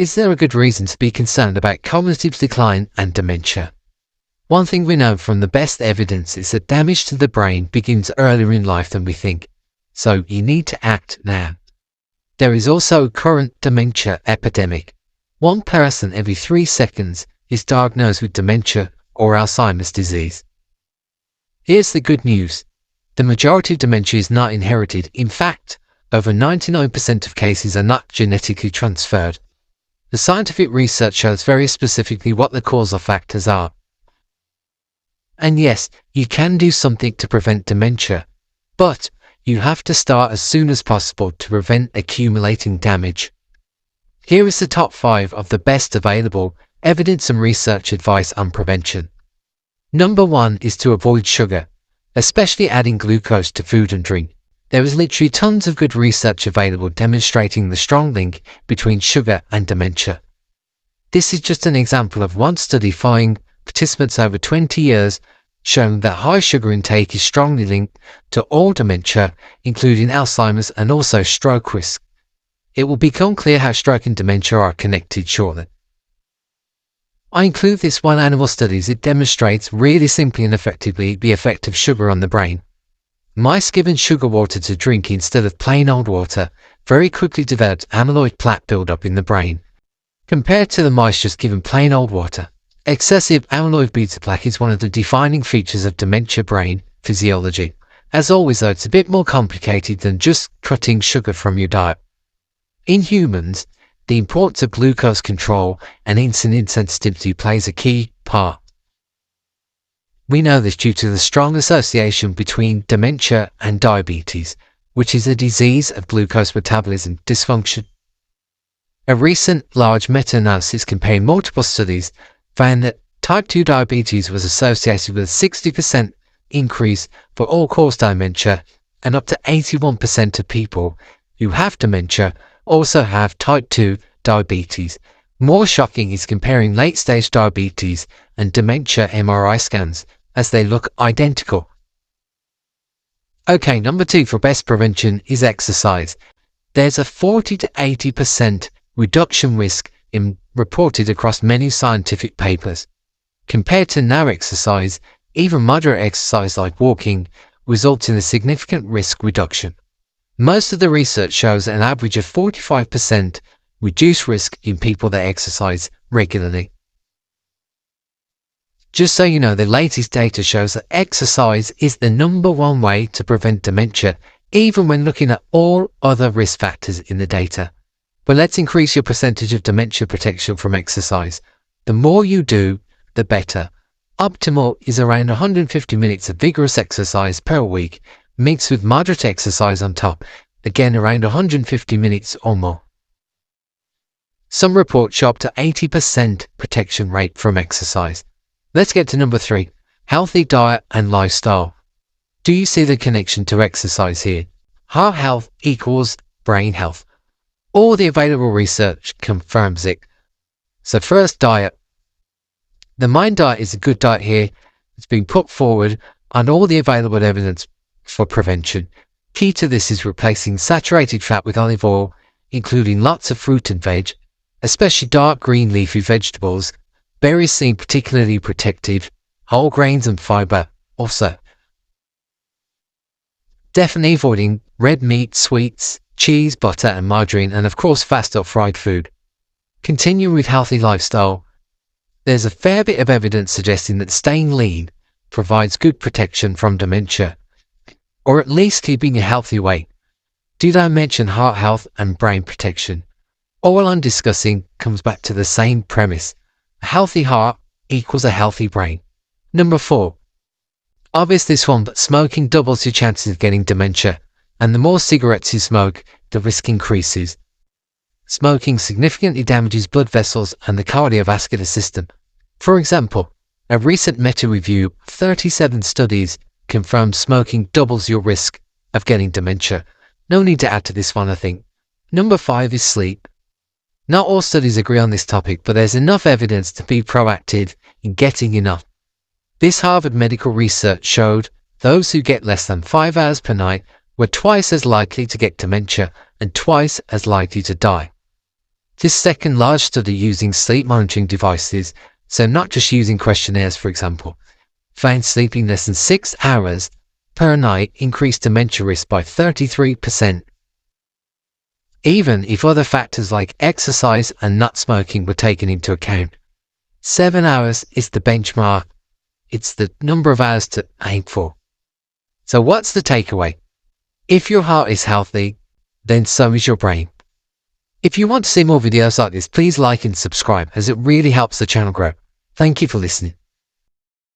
Is there a good reason to be concerned about cognitive decline and dementia? One thing we know from the best evidence is that damage to the brain begins earlier in life than we think, so you need to act now. There is also a current dementia epidemic. One person every 3 seconds is diagnosed with dementia or Alzheimer's disease. Here's the good news. The majority of dementia is not inherited. In fact, over 99% of cases are not genetically transferred. The scientific research shows very specifically what the causal factors are. And yes, you can do something to prevent dementia, but you have to start as soon as possible to prevent accumulating damage. Here is the top 5 of the best available evidence and research advice on prevention. Number 1 is to avoid sugar, especially adding glucose to food and drink. There is literally tons of good research available demonstrating the strong link between sugar and dementia. This is just an example of one study following participants over 20 years showing that high sugar intake is strongly linked to all dementia, including Alzheimer's and also stroke risk. It will become clear how stroke and dementia are connected shortly. I include this one animal study as it demonstrates really simply and effectively the effect of sugar on the brain. Mice given sugar water to drink instead of plain old water very quickly developed amyloid plaque buildup in the brain, compared to the mice just given plain old water. Excessive amyloid beta plaque is one of the defining features of dementia brain physiology. As always though, it's a bit more complicated than just cutting sugar from your diet. In humans, the importance of glucose control and insulin sensitivity plays a key part. We know this due to the strong association between dementia and diabetes, which is a disease of glucose metabolism dysfunction. A recent large meta-analysis comparing multiple studies found that type 2 diabetes was associated with a 60% increase for all-cause dementia, and up to 81% of people who have dementia also have type 2 diabetes. More shocking is comparing late-stage diabetes and dementia MRI scans, as they look identical. Okay, number 2 for best prevention is exercise. There's a 40 to 80% reduction risk reported across many scientific papers. Compared to no exercise, even moderate exercise like walking results in a significant risk reduction. Most of the research shows an average of 45% reduced risk in people that exercise regularly. Just so you know, the latest data shows that exercise is the number 1 way to prevent dementia, even when looking at all other risk factors in the data. But let's increase your percentage of dementia protection from exercise. The more you do, the better. Optimal is around 150 minutes of vigorous exercise per week, mixed with moderate exercise on top, again around 150 minutes or more. Some reports show up to 80% protection rate from exercise. Let's get to number 3, healthy diet and lifestyle. Do you see the connection to exercise here? Heart health equals brain health. All the available research confirms it. So first, diet. The Mind diet is a good diet here. It's been put forward on all the available evidence for prevention. Key to this is replacing saturated fat with olive oil, including lots of fruit and veg, especially dark green leafy vegetables. Berries seem particularly protective, whole grains and fiber also. Definitely avoiding red meat, sweets, cheese, butter and margarine, and of course fast or fried food. Continue with healthy lifestyle. There's a fair bit of evidence suggesting that staying lean provides good protection from dementia, or at least keeping a healthy weight. Did I mention heart health and brain protection? All I'm discussing comes back to the same premise. A healthy heart equals a healthy brain. Number 4. Obvious this one, but smoking doubles your chances of getting dementia, and the more cigarettes you smoke, the risk increases. Smoking significantly damages blood vessels and the cardiovascular system. For example, a recent meta-review of 37 studies confirmed smoking doubles your risk of getting dementia. No need to add to this one, I think. Number 5 is sleep. Not all studies agree on this topic, but there's enough evidence to be proactive in getting enough. This Harvard medical research showed those who get less than 5 hours per night were twice as likely to get dementia and twice as likely to die. This second large study using sleep monitoring devices, so not just using questionnaires for example, found sleeping less than 6 hours per night increased dementia risk by 33%. Even if other factors like exercise and not smoking were taken into account. 7 hours is the benchmark. It's the number of hours to aim for. So what's the takeaway? If your heart is healthy, then so is your brain. If you want to see more videos like this, please like and subscribe as it really helps the channel grow. Thank you for listening.